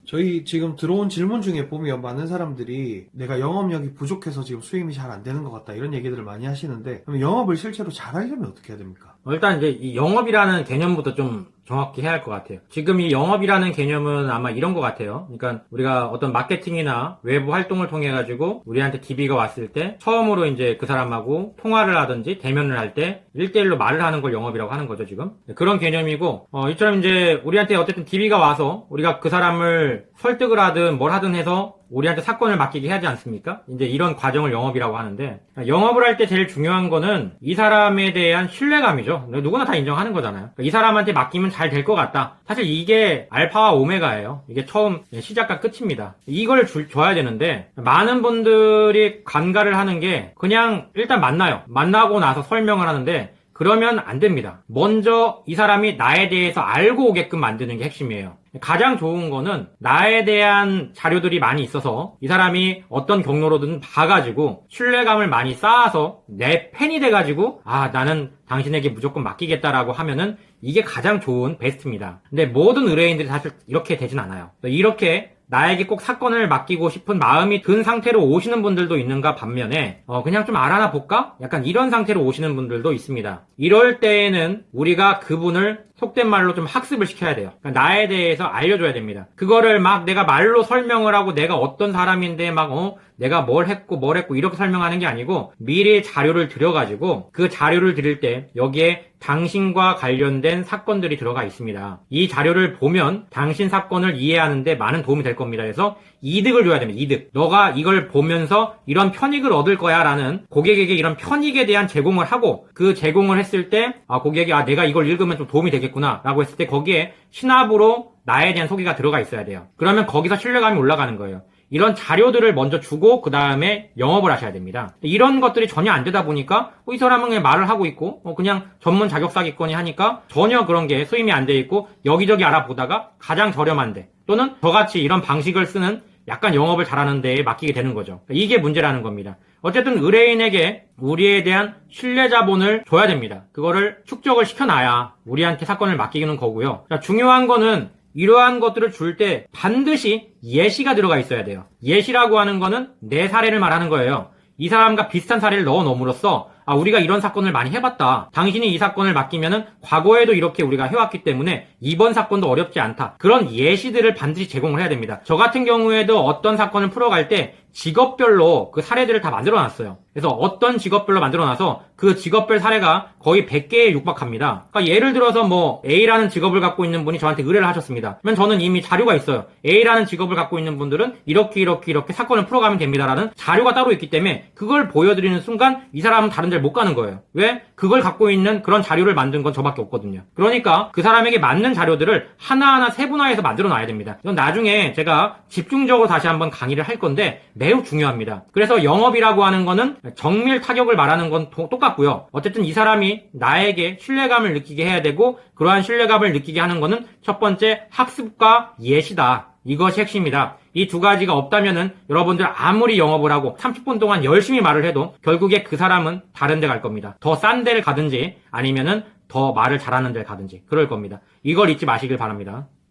저희 지금 들어온 질문 중에 보면 많은 사람들이 내가 영업력이 부족해서 지금 수임이 잘 안 되는 것 같다 이런 얘기들을 많이 하시는데, 그럼 영업을 실제로 잘 하려면 어떻게 해야 됩니까? 일단 이제 이 영업이라는 개념부터 좀 정확히 해야 할 것 같아요. 지금 이 영업이라는 개념은 아마 이런 것 같아요. 그러니까 우리가 어떤 마케팅이나 외부 활동을 통해 가지고 우리한테 DB가 왔을 때 처음으로 이제 그 사람하고 통화를 하든지 대면을 할 때 1대1로 말을 하는 걸 영업이라고 하는 거죠, 지금. 그런 개념이고, 이처럼 이제 우리한테 어쨌든 DB가 와서 우리가 그 사람을 설득을 하든 뭘 하든 해서 우리한테 사건을 맡기게 하지 않습니까? 이제 이런 과정을 영업이라고 하는데, 영업을 할 때 제일 중요한 거는 이 사람에 대한 신뢰감이죠. 누구나 다 인정하는 거잖아요. 이 사람한테 맡기면 잘 될 것 같다. 사실 이게 알파와 오메가예요. 이게 처음 시작과 끝입니다. 이걸 줘야 되는데, 많은 분들이 간과를 하는 게 그냥 일단 만나요. 만나고 나서 설명을 하는데, 그러면 안 됩니다. 먼저 이 사람이 나에 대해서 알고 오게끔 만드는 게 핵심이에요. 가장 좋은 거는 나에 대한 자료들이 많이 있어서 이 사람이 어떤 경로로든 봐가지고 신뢰감을 많이 쌓아서 내 팬이 돼가지고 나는 당신에게 무조건 맡기겠다라고 하면은 이게 가장 좋은 베스트입니다. 근데 모든 의뢰인들이 사실 이렇게 되진 않아요. 이렇게 나에게 꼭 사건을 맡기고 싶은 마음이 든 상태로 오시는 분들도 있는가 반면에 그냥 좀 알아나 볼까? 약간 이런 상태로 오시는 분들도 있습니다. 이럴 때에는 우리가 그분을 속된 말로 좀 학습을 시켜야 돼요. 그러니까 나에 대해서 알려줘야 됩니다. 그거를 막 내가 말로 설명을 하고 내가 어떤 사람인데 내가 뭘 했고 이렇게 설명하는 게 아니고 미리 자료를 들여가지고 그 자료를 드릴 때 여기에 당신과 관련된 사건들이 들어가 있습니다. 이 자료를 보면 당신 사건을 이해하는데 많은 도움이 될 겁니다. 그래서 이득을 줘야 됩니다. 이득. 너가 이걸 보면서 이런 편익을 얻을 거야 라는 고객에게 이런 편익에 대한 제공을 하고 그 제공을 했을 때 고객이 내가 이걸 읽으면 좀 도움이 되겠구나 라고 했을 때 거기에 신압으로 나에 대한 소개가 들어가 있어야 돼요. 그러면 거기서 신뢰감이 올라가는 거예요. 이런 자료들을 먼저 주고 그 다음에 영업을 하셔야 됩니다. 이런 것들이 전혀 안 되다 보니까 이 사람은 그냥 말을 하고 있고 그냥 전문 자격사기권이 하니까 전혀 그런 게 수임이 안 돼 있고 여기저기 알아보다가 가장 저렴한데 또는 저같이 이런 방식을 쓰는 약간 영업을 잘하는 데에 맡기게 되는 거죠. 이게 문제라는 겁니다. 어쨌든 의뢰인에게 우리에 대한 신뢰 자본을 줘야 됩니다. 그거를 축적을 시켜놔야 우리한테 사건을 맡기는 거고요. 중요한 거는 이러한 것들을 줄 때 반드시 예시가 들어가 있어야 돼요. 예시라고 하는 거는 내 사례를 말하는 거예요. 이 사람과 비슷한 사례를 넣어 놓음으로써 우리가 이런 사건을 많이 해봤다. 당신이 이 사건을 맡기면은 과거에도 이렇게 우리가 해왔기 때문에 이번 사건도 어렵지 않다. 그런 예시들을 반드시 제공을 해야 됩니다. 저 같은 경우에도 어떤 사건을 풀어갈 때 직업별로 그 사례들을 다 만들어놨어요. 그래서 어떤 직업별로 만들어놔서 그 직업별 사례가 거의 100개에 육박합니다. 그러니까 예를 들어서 A라는 직업을 갖고 있는 분이 저한테 의뢰를 하셨습니다. 그러면 저는 이미 자료가 있어요. A라는 직업을 갖고 있는 분들은 이렇게 사건을 풀어가면 됩니다라는 자료가 따로 있기 때문에 그걸 보여드리는 순간 이 사람은 다른 데를 못 가는 거예요. 왜? 그걸 갖고 있는 그런 자료를 만든 건 저밖에 없거든요. 그러니까 그 사람에게 맞는 자료들을 하나하나 세분화해서 만들어놔야 됩니다. 이건 나중에 제가 집중적으로 다시 한번 강의를 할 건데 매우 중요합니다. 그래서 영업이라고 하는 거는 정밀 타격을 말하는 건 똑같고요. 어쨌든 이 사람이 나에게 신뢰감을 느끼게 해야 되고 그러한 신뢰감을 느끼게 하는 거는 첫 번째 학습과 예시다. 이것이 핵심이다. 이 두 가지가 없다면은 여러분들 아무리 영업을 하고 30분 동안 열심히 말을 해도 결국에 그 사람은 다른 데 갈 겁니다. 더 싼 데를 가든지 아니면은 더 말을 잘하는 데를 가든지 그럴 겁니다. 이걸 잊지 마시길 바랍니다.